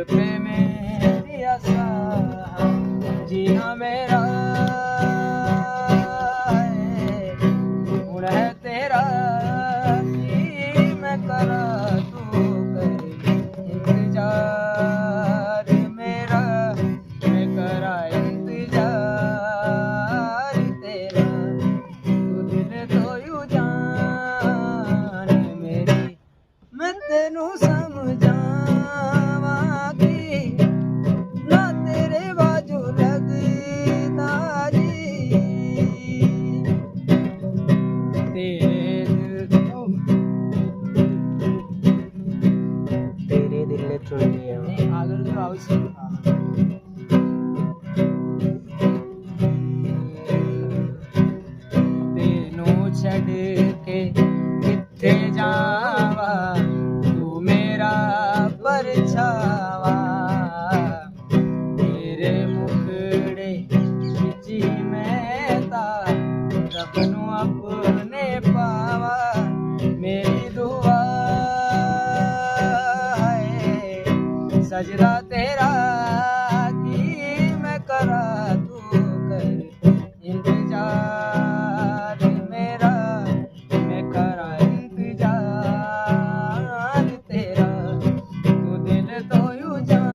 तुर पे मेरी आशा जीना मेरा है गुण है तेरा कि मैं करा तू कर इंतजार मेरा मैं करा इंतजार तेरा तू दिल तो यूं जान मेरी मैं तेनू समझावांगी ना तेरे बाजू लगदा जी तेरे दिल छोड़ दिया नहीं आगे तो आवश्यक तेनू छड़ के किथे जावा तू मेरा परछावा तेरे मुखड़े विच मैं ता रब नू अपने पावा मेरी दुआ है सजदा तेरा